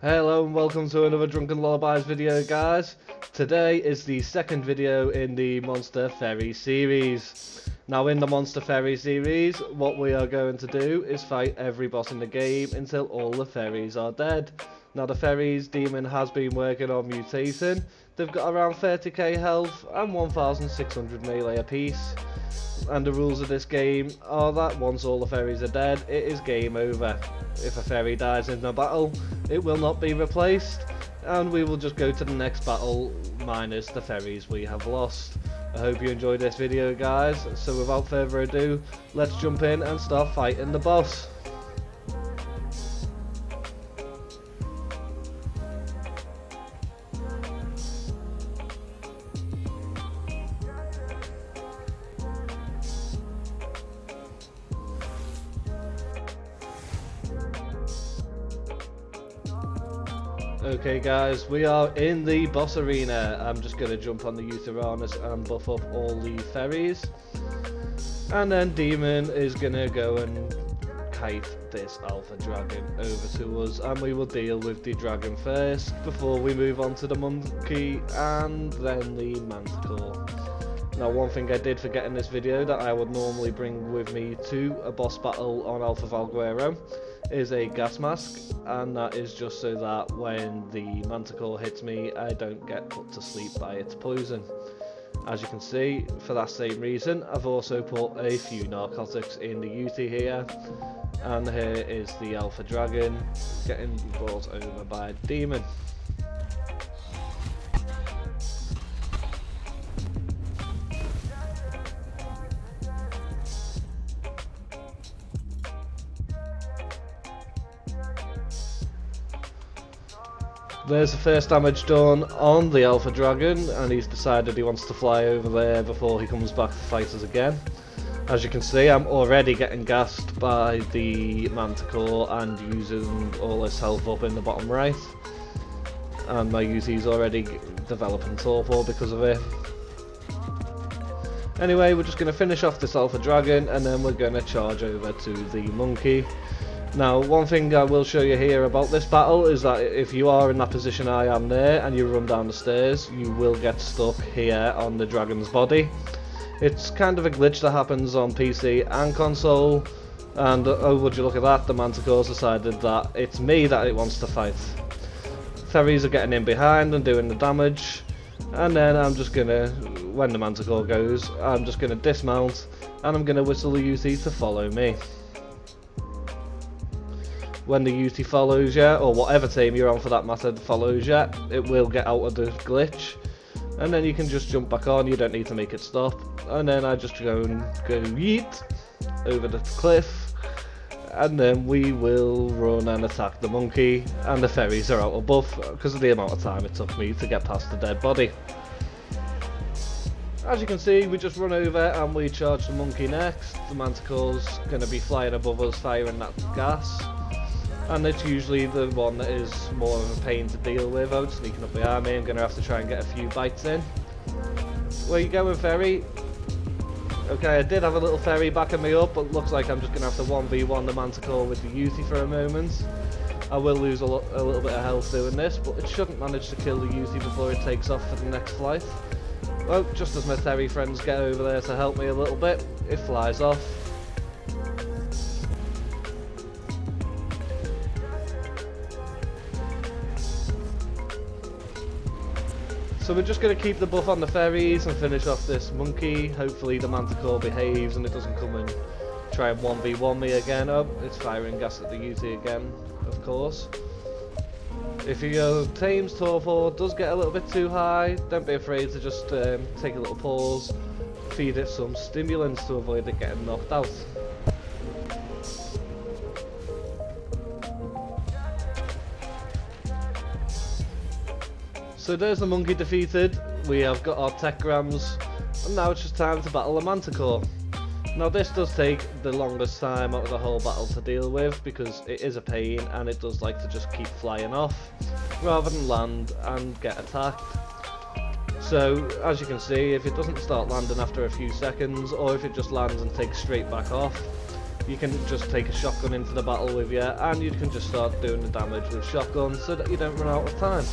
Hello and welcome to another Drunken Lullabies video, guys. Today is the second video in the Monster Ferry series. Now in the Monster Ferry series, what we are going to do is fight every boss in the game until all the ferries are dead. Now the ferries demon has been working on mutating. They've got around 30k health and 1600 melee apiece. And the rules of this game are that once all the ferries are dead, it is game over. If a ferry dies in a battle, it will not be replaced, and we will just go to the next battle minus the ferries we have lost. I hope you enjoyed this video, guys, so without further ado, let's jump in and start fighting the boss. Okay guys, we are in the boss arena. I'm just going to jump on the Uranus and buff up all the ferries. And then Demon is going to go and kite this alpha dragon over to us. And we will deal with the dragon first before we move on to the monkey and then the manticore. Now one thing I did forget in this video that I would normally bring with me to a boss battle on Alpha Valguero is a gas mask, and that is just so that when the manticore hits me I don't get put to sleep by its poison. As you can see, for that same reason I've also put a few narcotics in the UT here, and here is the alpha dragon getting brought over by Demon. There's the first damage done on the Alpha Dragon, and he's decided he wants to fly over there before he comes back to fight us again. As you can see, I'm already getting gassed by the Manticore and using all his health up in the bottom right. And my UT's already developing torpor because of it. Anyway, we're just going to finish off this Alpha Dragon and then we're going to charge over to the monkey. Now, one thing I will show you here about this battle is that if you are in that position I am there and you run down the stairs, you will get stuck here on the dragon's body. It's kind of a glitch that happens on PC and console, and oh would you look at that, the Manticore's decided that it's me that it wants to fight. Ferries are getting in behind and doing the damage, and then I'm just gonna, when the Manticore goes, I'm just gonna dismount and I'm gonna whistle the UT to follow me. When the UT follows you, or whatever team you're on for that matter follows you, it will get out of the glitch. And then you can just jump back on, you don't need to make it stop. And then I just go yeet over the cliff. And then we will run and attack the monkey. And the ferries are out of buff because of the amount of time it took me to get past the dead body. As you can see, we just run over and we charge the monkey next. The Manticore's going to be flying above us firing that gas. And it's usually the one that is more of a pain to deal with. Oh, it's sneaking up behind me, I'm going to have to try and get a few bites in. Where you going, ferry? Okay, I did have a little ferry backing me up, but looks like I'm just going to have to 1v1 the Manticore with the UT for a moment. I will lose a little bit of health doing this, but it shouldn't manage to kill the UT before it takes off for the next flight. Oh, just as my ferry friends get over there to help me a little bit, it flies off. So we're just going to keep the buff on the ferries and finish off this monkey. Hopefully the Manticore behaves and it doesn't come and try and 1v1 me again. Oh, it's firing gas at the UT again, of course. If your team's torpor does get a little bit too high, don't be afraid to just take a little pause, feed it some stimulants to avoid it getting knocked out. So there's the monkey defeated, we have got our tech grams, and now it's just time to battle the Manticore. Now this does take the longest time out of the whole battle to deal with because it is a pain and it does like to just keep flying off rather than land and get attacked. So as you can see, if it doesn't start landing after a few seconds, or if it just lands and takes straight back off, you can just take a shotgun into the battle with you, and you can just start doing the damage with shotgun so that you don't run out of time.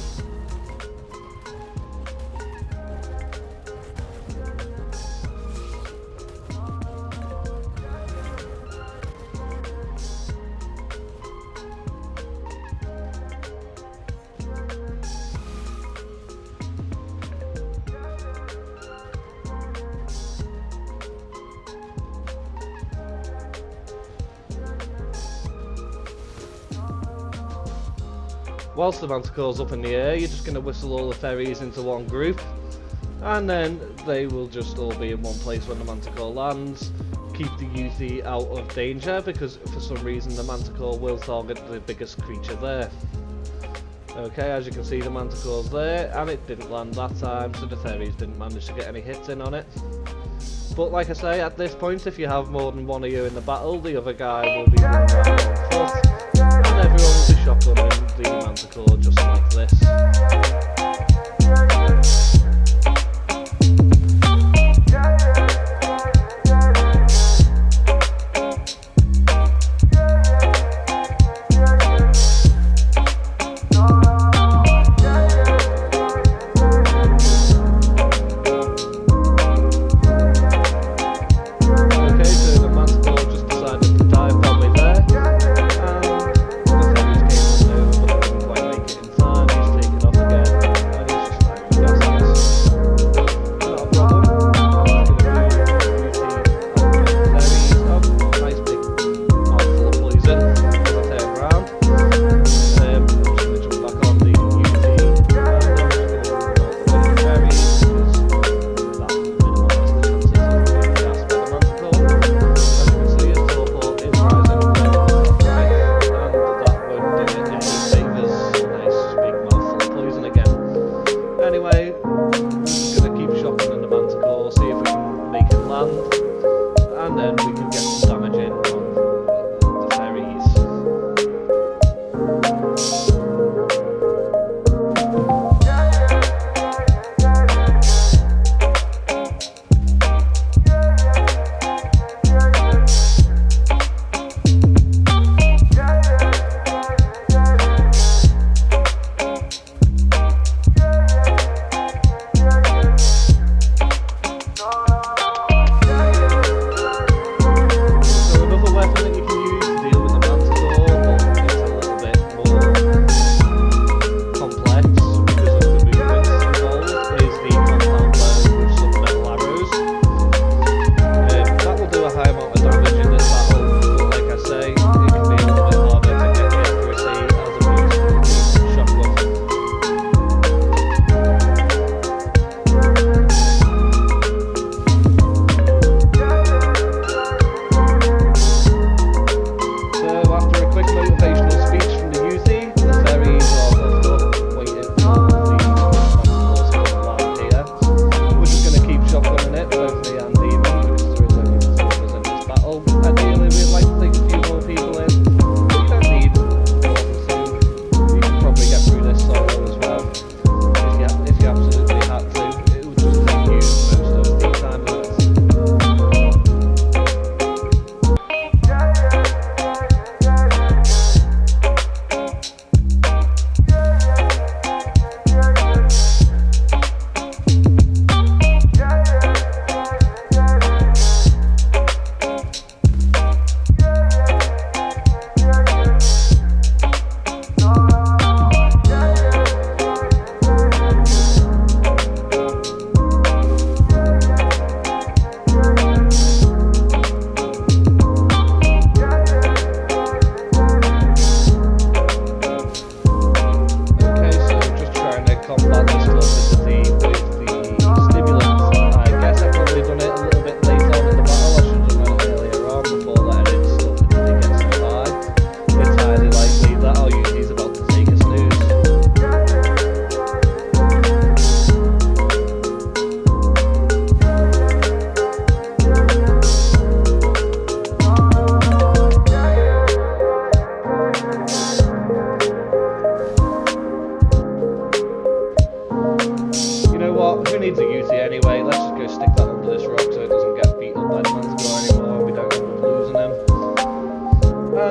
Whilst the manticore's up in the air, you're just going to whistle all the Theris into one group, and then they will just all be in one place when the manticore lands. Keep the Yuthi out of danger, because for some reason the manticore will target the biggest creature there. Okay, as you can see, the manticore's there, and it didn't land that time, so the Theris didn't manage to get any hits in on it. But like I say, at this point, if you have more than one of you in the battle, the other guy will be running around on foot, and everyone will be shotgunning the manticore just like this. He's taken off again.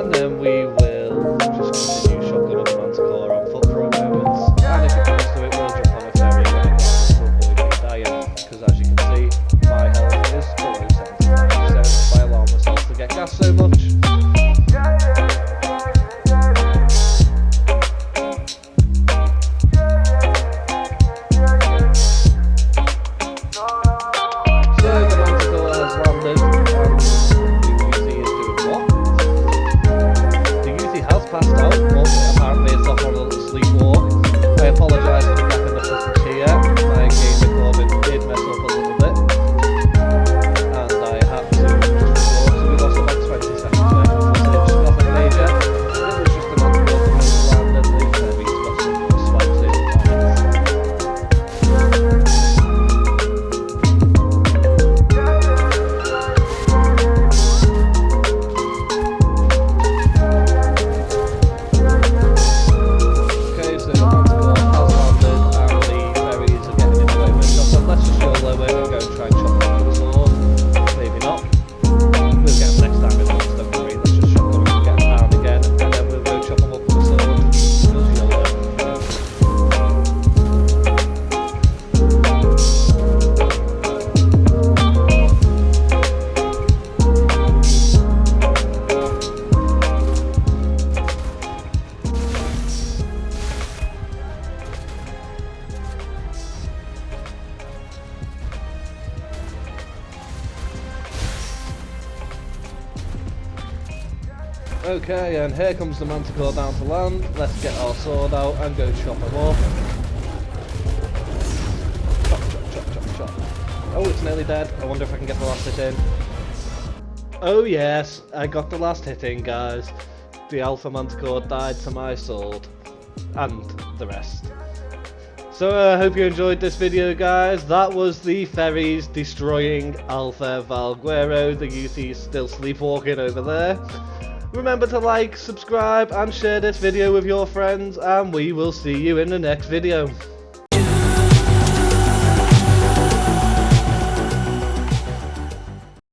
and then we will just continue shotgun up the manticore on foot for a moment, and if it comes to it, we'll jump on a ferry when it comes to avoid me dying, because as you can see, my health is below 75% by allowing myself to get gas so much. Okay, and here comes the manticore down to land. Let's get our sword out and go chop him off. Chop, chop, chop, chop, chop. Oh, it's nearly dead. I wonder if I can get the last hit in. Oh yes, I got the last hit in, guys. The alpha manticore died to my sword. And the rest. So I hope you enjoyed this video, guys. That was the Theris destroying Alpha Valguero. The Yuthie's still sleepwalking over there. Remember to like, subscribe and share this video with your friends, and we will see you in the next video.